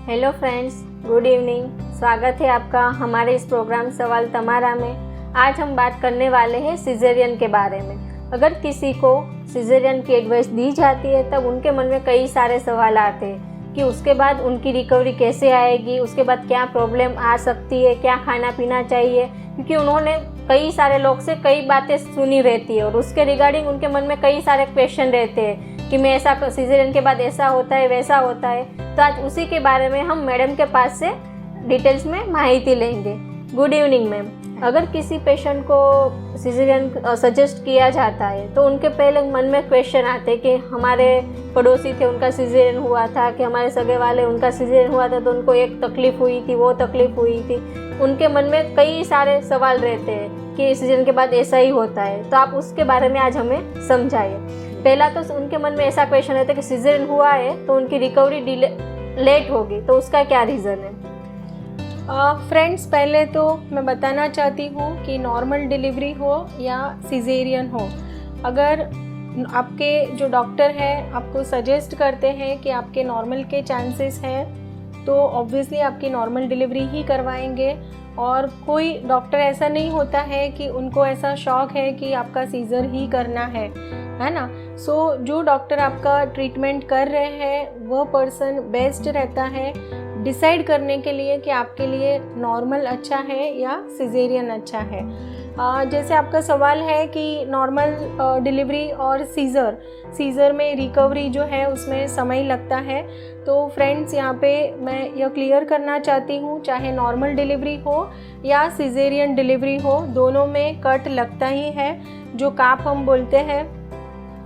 Hello friends, good evening. स्वागत है आपका हमारे इस प्रोग्राम सवाल तमारा में। आज हम बात करने वाले हैं सिजेरियन के बारे में। अगर किसी को सिजेरियन की एडवाइस दी जाती है तब उनके मन में कई सारे सवाल आते हैं कि उसके बाद उनकी रिकवरी कैसे आएगी, उसके बाद क्या प्रॉब्लम आ सकती है, क्या खाना पीना चाहिए, क्योंकि उन्होंने कई सारे लोग से कई बातें सुनी रहती है और उसके रिगार्डिंग उनके मन में कई सारे क्वेश्चन रहते हैं कि मैं ऐसा सिजेरियन के बाद ऐसा होता है वैसा होता है। तो आज उसी के बारे में हम मैडम के पास से डिटेल्स में माहिती लेंगे। Good evening ma'am. अगर किसी पेशेंट को सिजेरियन सजेस्ट किया जाता है तो उनके पहले मन में क्वेश्चन आते हैं कि हमारे पड़ोसी थे उनका सिजेरियन हुआ था, कि हमारे सगे वाले उनका सिजेरियन हुआ था तो उनको एक तकलीफ़ हुई थी, वो तकलीफ़ हुई थी। उनके मन में कई सारे सवाल रहते हैं कि सिजेरियन के बाद ऐसा ही होता है। तो आप उसके बारे में आज हमें समझाइए। पहला तो उनके मन में ऐसा क्वेश्चन रहता है कि सिजेरियन हुआ है तो उनकी रिकवरी लेट होगी, तो उसका क्या रीज़न है? फ्रेंड्स, पहले तो मैं बताना चाहती हूँ कि नॉर्मल डिलीवरी हो या सिजेरियन हो, अगर आपके जो डॉक्टर हैं आपको सजेस्ट करते हैं कि आपके नॉर्मल के चांसेस हैं तो ऑब्वियसली आपकी नॉर्मल डिलीवरी ही करवाएंगे। और कोई डॉक्टर ऐसा नहीं होता है कि उनको ऐसा शौक है कि आपका सीज़र ही करना है ना। सो जो डॉक्टर आपका ट्रीटमेंट कर रहे हैं वह पर्सन बेस्ट रहता है डिसाइड करने के लिए कि आपके लिए नॉर्मल अच्छा है या सिजेरियन अच्छा है। जैसे आपका सवाल है कि नॉर्मल डिलीवरी और सीज़र में रिकवरी जो है उसमें समय लगता है, तो फ्रेंड्स यहाँ पे मैं यह क्लियर करना चाहती हूँ, चाहे नॉर्मल डिलीवरी हो या सिजेरियन डिलीवरी हो, दोनों में कट लगता ही है। जो काप हम बोलते हैं,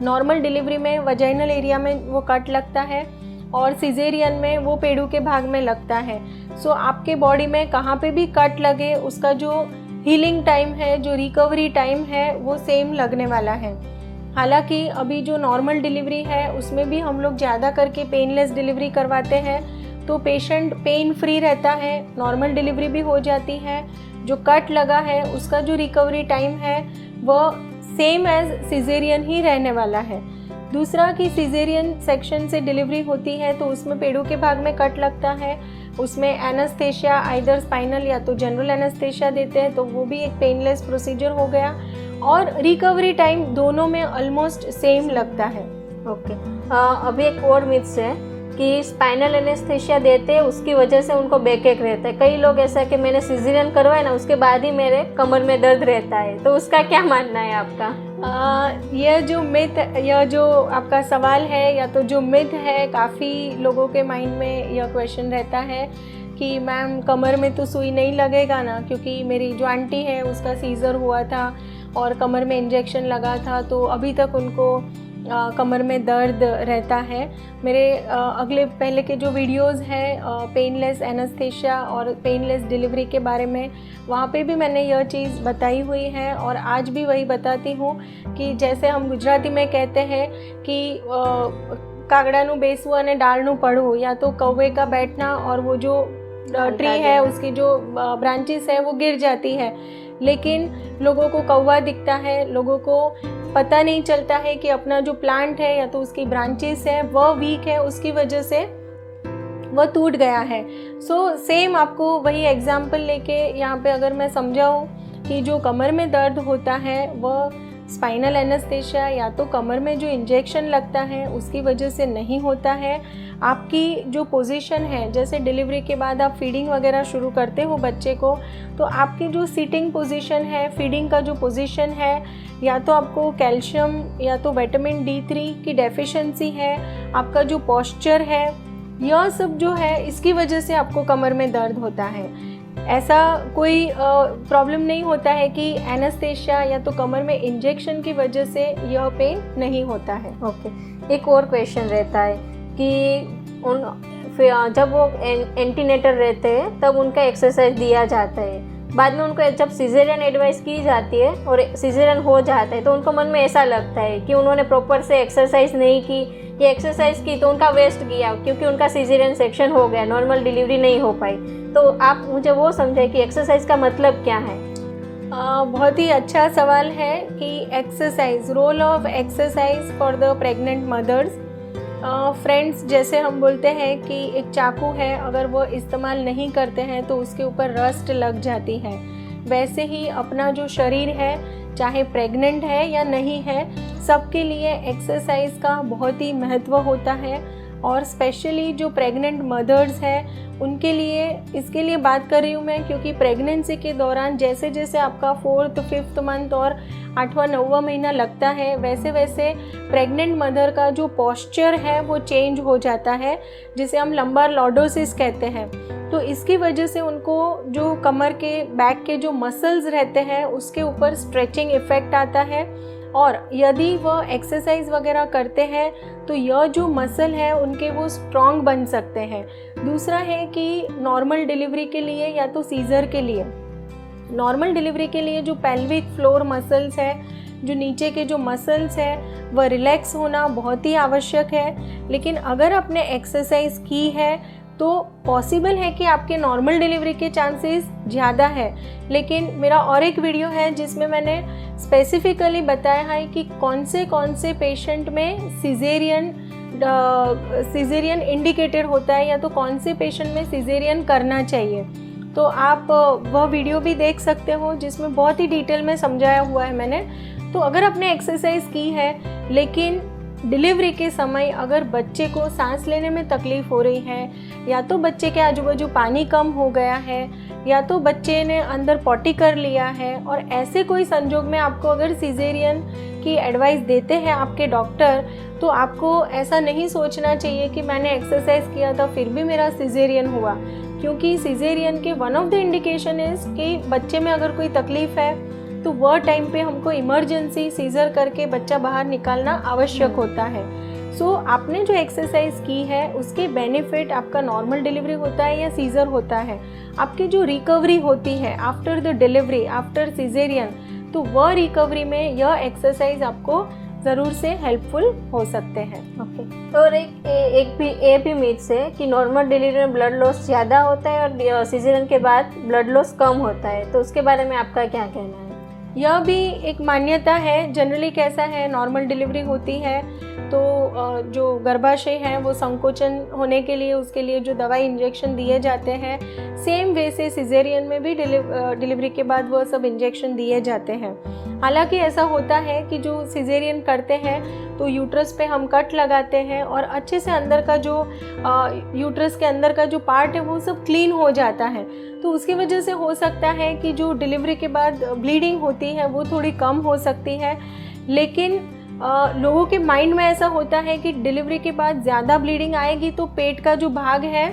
नॉर्मल डिलीवरी में वजाइनल एरिया में वो कट लगता है और सिजेरियन में वो पेड़ू के भाग में लगता है। सो आपके बॉडी में कहाँ पे भी कट लगे उसका जो हीलिंग टाइम है, जो रिकवरी टाइम है, वो सेम लगने वाला है। हालांकि अभी जो नॉर्मल डिलीवरी है उसमें भी हम लोग ज़्यादा करके पेनलेस डिलीवरी करवाते हैं, तो पेशेंट पेन फ्री रहता है, नॉर्मल डिलीवरी भी हो जाती है। जो कट लगा है उसका जो रिकवरी टाइम है वह सेम एज सिजेरियन ही रहने वाला है। दूसरा कि सिजेरियन सेक्शन से डिलीवरी होती है तो उसमें पेड़ों के भाग में कट लगता है, उसमें एनेस्थेशिया आइदर स्पाइनल या तो जनरल एनेस्थेशिया देते हैं, तो वो भी एक पेनलेस प्रोसीजर हो गया और रिकवरी टाइम दोनों में ऑलमोस्ट सेम लगता है। ओके। अभी एक और मिथ्स है कि स्पाइनल एनेस्थेशिया देते हैं उसकी वजह से उनको बैकएक रहता है। कई लोग ऐसा कि मैंने सिजेरियन करवाया ना उसके बाद ही मेरे कमर में दर्द रहता है, तो उसका क्या मानना है आपका? यह जो आपका सवाल है या तो जो मिथ है, काफ़ी लोगों के माइंड में यह क्वेश्चन रहता है कि मैम कमर में तो सुई नहीं लगेगा ना, क्योंकि मेरी जो आंटी है उसका सीज़र हुआ था और कमर में इंजेक्शन लगा था तो अभी तक उनको कमर में दर्द रहता है। मेरे अगले पहले के जो वीडियोस हैं पेनलेस एनेस्थेशिया और पेनलेस डिलीवरी के बारे में, वहाँ पे भी मैंने यह चीज़ बताई हुई है और आज भी वही बताती हूँ कि जैसे हम गुजराती में कहते हैं कि कागड़ाનું બેસવું અને डालનું पढ़ो, या तो कौवे का बैठना और वो जो ट्री है उसकी जो ब्रांचेस है वो गिर जाती है, लेकिन लोगों को कौवा दिखता है, लोगों को पता नहीं चलता है कि अपना जो प्लांट है या तो उसकी ब्रांचेस है वह वीक है, उसकी वजह से वह टूट गया है। सो सेम आपको वही एग्जाम्पल लेके यहाँ पे अगर मैं समझाऊँ कि जो कमर में दर्द होता है वह स्पाइनल एनेस्थेशिया या तो कमर में जो इंजेक्शन लगता है उसकी वजह से नहीं होता है। आपकी जो पोजीशन है, जैसे डिलीवरी के बाद आप फीडिंग वगैरह शुरू करते हो बच्चे को, तो आपकी जो सिटिंग पोजीशन है, फीडिंग का जो पोजीशन है, या तो आपको कैल्शियम या तो विटामिन D3 की डेफिशिएंसी है, आपका जो पोस्चर है, यह सब जो है इसकी वजह से आपको कमर में दर्द होता है। ऐसा कोई प्रॉब्लम नहीं होता है कि एनेस्थेशिया या तो कमर में इंजेक्शन की वजह से यह पेन नहीं होता है। ओके। एक और क्वेश्चन रहता है कि जब वो एंटीनेटर रहते हैं तब उनका एक्सरसाइज दिया जाता है, बाद में उनको जब सिजेरियन एडवाइस की जाती है और सिजेरियन हो जाता है तो उनको मन में ऐसा लगता है कि उन्होंने प्रॉपर से एक्सरसाइज नहीं की, या एक्सरसाइज की तो उनका वेस्ट गया क्योंकि उनका सिजेरियन सेक्शन हो गया, नॉर्मल डिलीवरी नहीं हो पाई। तो आप मुझे वो समझाइए कि एक्सरसाइज का मतलब क्या है? बहुत ही अच्छा सवाल है कि exercise, role of exercise for the pregnant mothers. Friends, जैसे हम बोलते हैं कि एक चाकू है, अगर वो इस्तेमाल नहीं करते हैं तो उसके ऊपर रस्ट लग जाती है, वैसे ही अपना जो शरीर है, चाहे प्रेग्नेंट है या नहीं है, सबके लिए एक्सरसाइज का बहुत ही महत्व होता है। और स्पेशली जो प्रेग्नेंट मदर्स हैं उनके लिए, इसके लिए बात कर रही हूँ मैं, क्योंकि प्रेगनेंसी के दौरान जैसे जैसे आपका 4th 5th मंथ और 8वां 9वां महीना लगता है, वैसे वैसे प्रेग्नेंट मदर का जो पोस्चर है वो चेंज हो जाता है, जिसे हम लंबार लॉर्डोसिस कहते हैं। तो इसकी वजह से उनको जो कमर के बैक के जो मसल्स रहते हैं उसके ऊपर स्ट्रेचिंग इफ़ेक्ट आता है, और यदि वह एक्सरसाइज वगैरह करते हैं तो यह जो मसल है उनके वो स्ट्रॉन्ग बन सकते हैं। दूसरा है कि नॉर्मल डिलीवरी के लिए या तो सीज़र के लिए, नॉर्मल डिलीवरी के लिए जो पेल्विक फ्लोर मसल्स है, जो नीचे के जो मसल्स है, वह रिलैक्स होना बहुत ही आवश्यक है। लेकिन अगर आपने एक्सरसाइज की है तो पॉसिबल है कि आपके नॉर्मल डिलीवरी के चांसेस ज़्यादा है। लेकिन मेरा और एक वीडियो है जिसमें मैंने स्पेसिफिकली बताया है कि कौन से पेशेंट में सिजेरियन इंडिकेटेड होता है, या तो कौन से पेशेंट में सिजेरियन करना चाहिए। तो आप वह वीडियो भी देख सकते हो जिसमें बहुत ही डिटेल में समझाया हुआ है मैंने। तो अगर आपने एक्सरसाइज की है लेकिन डिलीवरी के समय अगर बच्चे को सांस लेने में तकलीफ़ हो रही है, या तो बच्चे के आजू बाजू पानी कम हो गया है, या तो बच्चे ने अंदर पॉटी कर लिया है, और ऐसे कोई संजोग में आपको अगर सिजेरियन की एडवाइस देते हैं आपके डॉक्टर, तो आपको ऐसा नहीं सोचना चाहिए कि मैंने एक्सरसाइज किया था फिर भी मेरा सिजेरियन हुआ। क्योंकि सिजेरियन के one of the indication is कि बच्चे में अगर कोई तकलीफ़ है तो वह टाइम पे हमको इमरजेंसी सीजर करके बच्चा बाहर निकालना आवश्यक होता है। सो आपने जो एक्सरसाइज की है उसके बेनिफिट आपका नॉर्मल डिलीवरी होता है या सीजर होता है, आपकी जो रिकवरी होती है after the delivery, after caesarean, तो वह रिकवरी में यह एक्सरसाइज आपको ज़रूर से हेल्पफुल हो सकते हैं। ओके। और एक भी मीथ है कि नॉर्मल डिलीवरी में ब्लड लॉस ज़्यादा होता है और सीजरियन के बाद ब्लड लॉस कम होता है, तो उसके बारे में आपका क्या कहना है? यह भी एक मान्यता है। जनरली कैसा है, नॉर्मल डिलीवरी होती है तो जो गर्भाशय है वो संकोचन होने के लिए उसके लिए जो दवाई इंजेक्शन दिए जाते हैं, सेम वे से सिजेरियन में भी डिलीवरी के बाद वो सब इंजेक्शन दिए जाते हैं। हालांकि ऐसा होता है कि जो सिजेरियन करते हैं तो यूट्रस पे हम कट लगाते हैं और अच्छे से अंदर का जो यूट्रस के अंदर का जो पार्ट है वो सब क्लीन हो जाता है। तो उसकी वजह से हो सकता है कि जो डिलीवरी के बाद ब्लीडिंग होती है वो थोड़ी कम हो सकती है। लेकिन लोगों के माइंड में ऐसा होता है कि डिलीवरी के बाद ज़्यादा ब्लीडिंग आएगी तो पेट का जो भाग है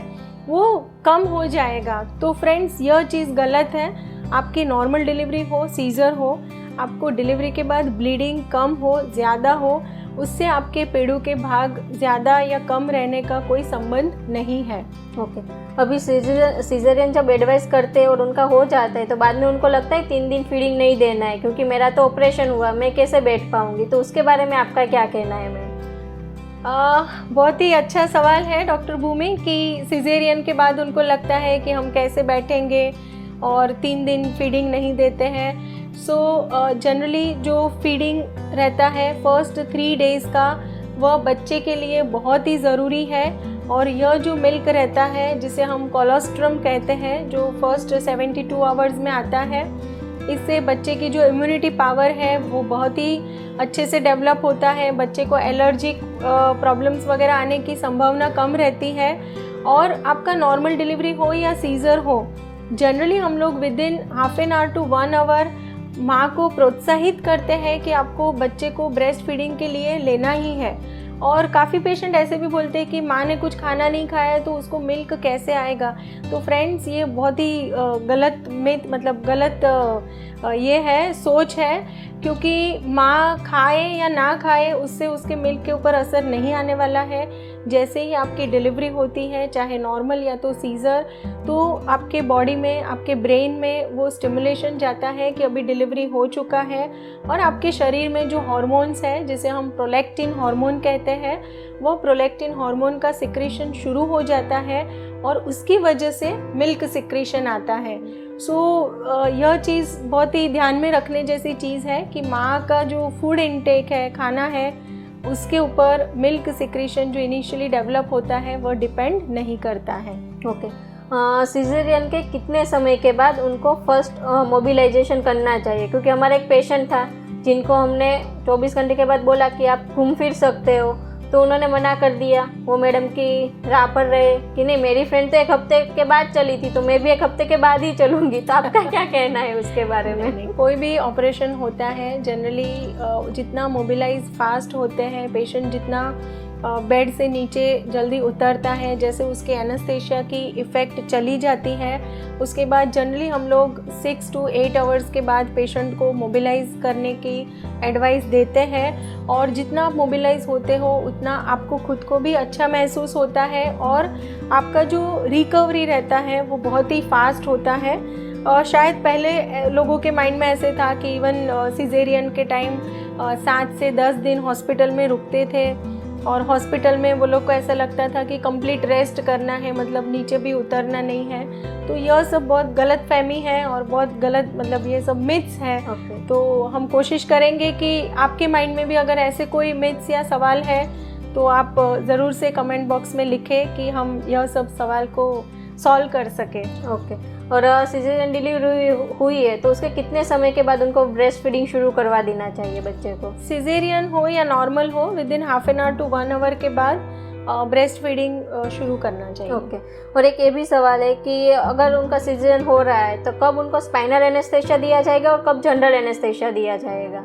वो कम हो जाएगा। तो फ्रेंड्स, यह चीज़ गलत है। आपकी नॉर्मल डिलीवरी हो, सीज़र हो, आपको डिलीवरी के बाद ब्लीडिंग कम हो, ज़्यादा हो, उससे आपके पेड़ों के भाग ज़्यादा या कम रहने का कोई संबंध नहीं है। ओके। अभी सीजरियन जब एडवाइस करते हैं और उनका हो जाता है तो बाद में उनको लगता है 3 दिन फीडिंग नहीं देना है क्योंकि मेरा तो ऑपरेशन हुआ, मैं कैसे बैठ पाऊँगी, तो उसके बारे में आपका क्या कहना है? मैम, बहुत ही अच्छा सवाल है डॉक्टर भूमि कि सिजेरियन के बाद उनको लगता है कि हम कैसे बैठेंगे और 3 दिन फीडिंग नहीं देते हैं। सो जनरली जो फीडिंग रहता है फर्स्ट 3 डेज़ का, वह बच्चे के लिए बहुत ही ज़रूरी है। और यह जो मिल्क रहता है जिसे हम कोलोस्ट्रम कहते हैं, जो फर्स्ट 72 आवर्स में आता है, इससे बच्चे की जो इम्यूनिटी पावर है वो बहुत ही अच्छे से डेवलप होता है। बच्चे को एलर्जिक प्रॉब्लम्स वगैरह आने की संभावना कम रहती है। और आपका नॉर्मल डिलीवरी हो या सीज़र हो, जनरली हम लोग within half an hour to 1 hour माँ को प्रोत्साहित करते हैं कि आपको बच्चे को ब्रेस्ट फीडिंग के लिए लेना ही है। और काफ़ी पेशेंट ऐसे भी बोलते हैं कि माँ ने कुछ खाना नहीं खाया है तो उसको मिल्क कैसे आएगा। तो फ्रेंड्स, ये बहुत ही गलत ये है, सोच है, क्योंकि माँ खाए या ना खाए उससे उसके मिल्क के ऊपर असर नहीं आने वाला है। जैसे ही आपकी डिलीवरी होती है, चाहे नॉर्मल या तो सीज़र, तो आपके बॉडी में, आपके ब्रेन में वो स्टिमुलेशन जाता है कि अभी डिलीवरी हो चुका है, और आपके शरीर में जो हॉर्मोन्स है जिसे हम प्रोलैक्टिन हार्मोन कहते हैं, वो प्रोलैक्टिन हार्मोन का सिक्रीशन शुरू हो जाता है और उसकी वजह से मिल्क सिक्रीशन आता है। सो यह चीज़ बहुत ही ध्यान में रखने जैसी चीज़ है कि माँ का जो फूड इनटेक है, खाना है, उसके ऊपर मिल्क सिक्रीशन जो इनिशियली डेवलप होता है वो डिपेंड नहीं करता है। ओके, सिजेरियन के कितने समय के बाद उनको फर्स्ट मोबिलाइजेशन करना चाहिए? क्योंकि हमारा एक पेशेंट था जिनको हमने 24 घंटे के बाद बोला कि आप घूम फिर सकते हो, तो उन्होंने मना कर दिया। वो मैडम की राह पर रहे कि नहीं, मेरी फ्रेंड तो 1 हफ्ते के बाद चली थी तो मैं भी 1 हफ्ते के बाद ही चलूँगी। तो आपका क्या कहना है उसके बारे में? कोई भी ऑपरेशन होता है जनरली जितना मोबिलाइज फास्ट होते हैं पेशेंट, जितना बेड से नीचे जल्दी उतरता है, जैसे उसके एनेस्थेशिया की इफ़ेक्ट चली जाती है, उसके बाद जनरली हम लोग 6 to 8 आवर्स के बाद पेशेंट को मोबिलाइज करने की एडवाइस देते हैं। और जितना आप मोबिलाइज होते हो उतना आपको खुद को भी अच्छा महसूस होता है और आपका जो रिकवरी रहता है वो बहुत ही फास्ट होता है। शायद पहले लोगों के माइंड में ऐसे था कि इवन सिजेरियन के टाइम 7 से 10 दिन हॉस्पिटल में रुकते थे और हॉस्पिटल में वो लोग को ऐसा लगता था कि कंप्लीट रेस्ट करना है, मतलब नीचे भी उतरना नहीं है। तो यह सब बहुत गलत फहमी है और बहुत गलत, मतलब ये सब मिथ्स है। तो हम कोशिश करेंगे कि आपके माइंड में भी अगर ऐसे कोई मिथ्स या सवाल है तो आप ज़रूर से कमेंट बॉक्स में लिखें कि हम यह सब सवाल को सॉल्व कर सके। ओके, और सिजेरियन डिलीवरी हुई है तो उसके कितने समय के बाद उनको ब्रेस्ट फीडिंग शुरू करवा देना चाहिए बच्चे को? सिजेरियन हो या नॉर्मल हो, within half an hour to 1 hour के बाद ब्रेस्ट फीडिंग शुरू करना चाहिए। ओके, और एक ये भी सवाल है कि अगर उनका सिजेरियन हो रहा है तो कब उनको स्पाइनल एनेस्थेशिया दिया जाएगा और कब जनरल एनेस्थेशिया दिया जाएगा?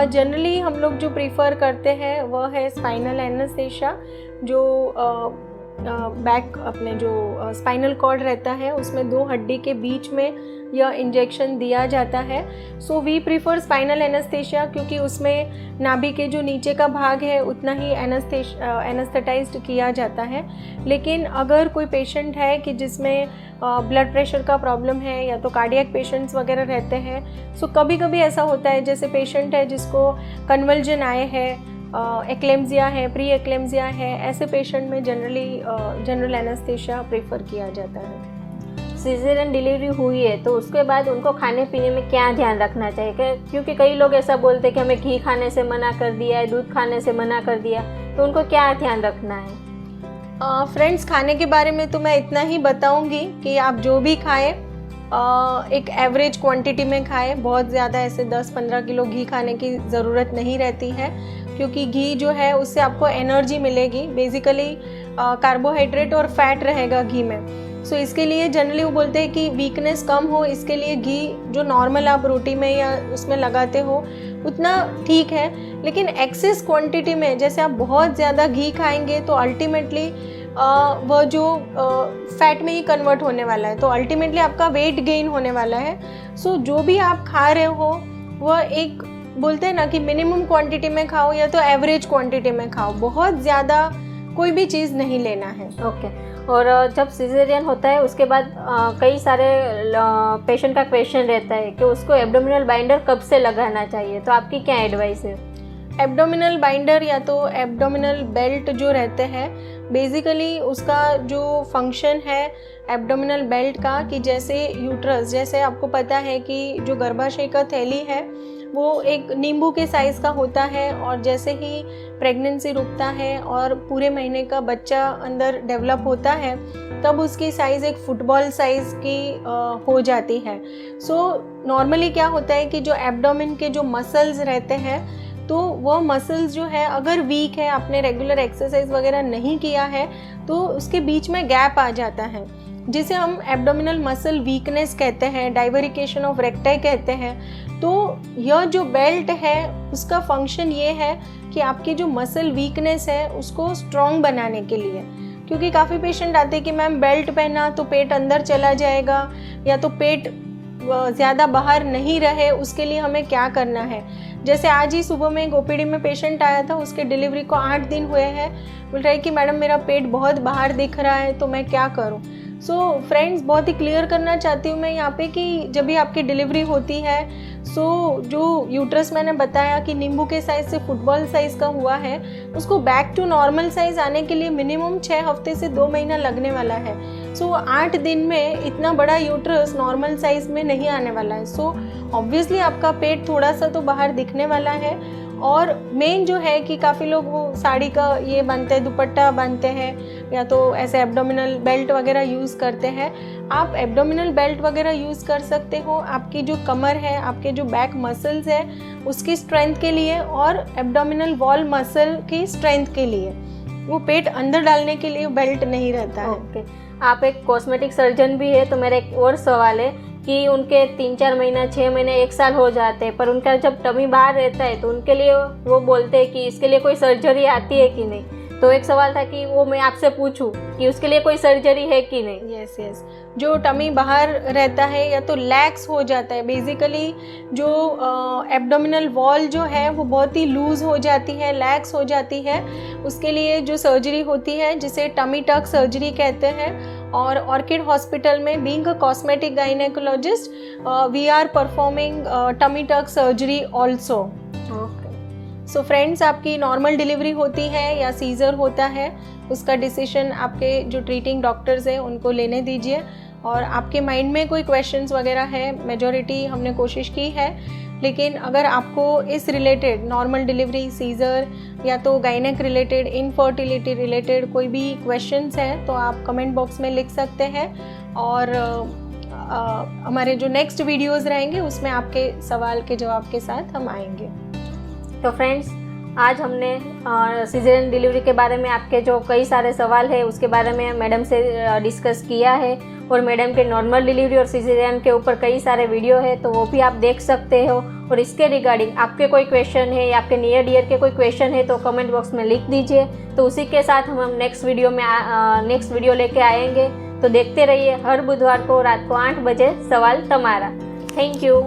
जनरली हम लोग जो प्रीफर करते हैं वह है स्पाइनल एनेस्थेशिया। जो बैक अपने जो स्पाइनल कॉर्ड रहता है उसमें 2 हड्डी के बीच में यह इंजेक्शन दिया जाता है। So we prefer spinal anaesthesia क्योंकि उसमें नाभि के जो नीचे का भाग है उतना ही एनेस्थेटाइज्ड किया जाता है। लेकिन अगर कोई पेशेंट है कि जिसमें ब्लड प्रेशर का प्रॉब्लम है या तो कार्डियक पेशेंट्स वगैरह रहते हैं, सो कभी कभी ऐसा होता है जैसे पेशेंट है जिसको कन्वल्जन आए हैं, एक्लेम्सिया है, प्री एक्लेम्सिया है, ऐसे पेशेंट में जनरली जनरल एनेस्थेशिया प्रेफर किया जाता है। सिजेरियन डिलीवरी हुई है तो उसके बाद उनको खाने पीने में क्या ध्यान रखना चाहिए? क्योंकि कई लोग ऐसा बोलते हैं कि हमें घी खाने से मना कर दिया है, दूध खाने से मना कर दिया, तो उनको क्या ध्यान रखना है? फ्रेंड्स, खाने के बारे में तो मैं इतना ही बताऊंगी कि आप जो भी खाएं एक एवरेज क्वांटिटी में खाएं। बहुत ज़्यादा ऐसे 10-15 किलो घी खाने की ज़रूरत नहीं रहती है क्योंकि घी जो है उससे आपको एनर्जी मिलेगी। बेसिकली कार्बोहाइड्रेट और फैट रहेगा घी में। सो इसके लिए जनरली वो बोलते हैं कि वीकनेस कम हो, इसके लिए घी जो नॉर्मल आप रोटी में या उसमें लगाते हो उतना ठीक है। लेकिन एक्सेस क्वांटिटी में जैसे आप बहुत ज़्यादा घी खाएंगे तो अल्टीमेटली वह जो फैट में ही कन्वर्ट होने वाला है, तो अल्टीमेटली आपका वेट गेन होने वाला है। सो जो भी आप खा रहे हो वह एक बोलते हैं ना कि मिनिमम क्वांटिटी में खाओ या तो एवरेज क्वांटिटी में खाओ, बहुत ज़्यादा कोई भी चीज़ नहीं लेना है। ओके, और जब सिजेरियन होता है उसके बाद कई सारे पेशेंट का क्वेश्चन रहता है कि उसको एब्डोमिनल बाइंडर कब से लगाना चाहिए, तो आपकी क्या एडवाइस है? एब्डोमिनल बाइंडर या तो एब्डोमिनल बेल्ट जो रहते हैं, बेसिकली उसका जो फंक्शन है एब्डोमिनल बेल्ट का कि जैसे यूट्रस, जैसे आपको पता है कि जो गर्भाशय का थैली है वो एक नींबू के साइज़ का होता है और जैसे ही प्रेगनेंसी रुकता है और पूरे महीने का बच्चा अंदर डेवलप होता है तब उसकी साइज़ एक फुटबॉल साइज़ की हो जाती है। सो नॉर्मली क्या होता है कि जो एब्डोमेन के जो मसल्स रहते हैं तो वो मसल्स जो है अगर वीक है, आपने रेगुलर एक्सरसाइज वगैरह नहीं किया है तो उसके बीच में गैप आ जाता है जिसे हम एब्डोमिनल मसल वीकनेस कहते हैं, डाइवरिकेशन ऑफ रेक्टाई कहते हैं। तो यह जो बेल्ट है उसका फंक्शन ये है कि आपकी जो मसल वीकनेस है उसको स्ट्रॉन्ग बनाने के लिए, क्योंकि काफ़ी पेशेंट आते हैं कि मैम बेल्ट पहना तो पेट अंदर चला जाएगा या तो पेट ज़्यादा बाहर नहीं रहे, उसके लिए हमें क्या करना है। जैसे आज ही सुबह में ओपीडी में पेशेंट आया था, उसके डिलीवरी को 8 दिन हुए हैं, बोल रहा है कि मैडम मेरा पेट बहुत बाहर दिख रहा है तो मैं क्या करूं। सो फ्रेंड्स, बहुत ही क्लियर करना चाहती हूँ मैं यहाँ पे कि जब भी आपकी डिलीवरी होती है जो यूट्रस मैंने बताया कि नींबू के साइज़ से फुटबॉल साइज़ का हुआ है, उसको बैक टू नॉर्मल साइज़ आने के लिए मिनिमम 6 हफ्ते से 2 महीना लगने वाला है। 8 दिन में इतना बड़ा यूट्रस नॉर्मल साइज़ में नहीं आने वाला है। ऑब्वियसली आपका पेट थोड़ा सा तो बाहर दिखने वाला है और मेन जो है कि काफ़ी लोग वो साड़ी का ये बांधते हैं, दुपट्टा बांधते हैं या तो ऐसे एब्डोमिनल बेल्ट वगैरह यूज़ करते हैं। आप एब्डोमिनल बेल्ट वगैरह यूज़ कर सकते हो आपकी जो कमर है, आपके जो बैक मसल्स है उसकी स्ट्रेंथ के लिए, और एब्डोमिनल वॉल मसल की स्ट्रेंथ के लिए। वो पेट अंदर डालने के लिए बेल्ट नहीं रहता है। ओके, आप एक कॉस्मेटिक सर्जन भी है, तो मेरा एक और सवाल है कि उनके 3-4 महीना, 6 महीने, 1 साल हो जाते हैं, पर उनका जब टमी बाहर रहता है तो उनके लिए वो बोलते हैं कि इसके लिए कोई सर्जरी आती है कि नहीं। तो एक सवाल था कि वो मैं आपसे पूछूं कि उसके लिए कोई सर्जरी है कि नहीं। यस, जो टमी बाहर रहता है या तो लैक्स हो जाता है, बेसिकली जो एब्डोमिनल वॉल जो है वो बहुत ही लूज़ हो जाती है, लैक्स हो जाती है, उसके लिए जो सर्जरी होती है जिसे टमी टक सर्जरी कहते हैं। और ऑर्किड हॉस्पिटल में being a cosmetic gynaecologist we are performing tummy tuck surgery also. Okay, so friends, आपकी नॉर्मल डिलीवरी होती है या सीज़र होता है, उसका डिसीजन आपके जो ट्रीटिंग डॉक्टर्स हैं उनको लेने दीजिए। और आपके माइंड में कोई क्वेश्चंस वगैरह है, मेजॉरिटी हमने कोशिश की है, लेकिन अगर आपको इस रिलेटेड नॉर्मल डिलीवरी, सीज़र या तो गायनेक रिलेटेड, इनफर्टिलिटी रिलेटेड कोई भी क्वेश्चंस हैं तो आप कमेंट बॉक्स में लिख सकते हैं। और हमारे जो नेक्स्ट वीडियोज़ रहेंगे उसमें आपके सवाल के जवाब के साथ हम आएंगे। तो फ्रेंड्स, आज हमने सीजरियन डिलीवरी के बारे में आपके जो कई सारे सवाल है उसके बारे में मैडम से डिस्कस किया है, और मैडम के नॉर्मल डिलीवरी और सीजरियन के ऊपर कई सारे वीडियो है, तो वो भी आप देख सकते हो। और इसके रिगार्डिंग आपके कोई क्वेश्चन है या आपके नियर डियर के कोई क्वेश्चन है तो कमेंट बॉक्स में लिख दीजिए। तो उसी के साथ हम नेक्स्ट वीडियो लेके आएंगे। तो देखते रहिए हर बुधवार को रात को 8 बजे सवाल तमारा। Thank you.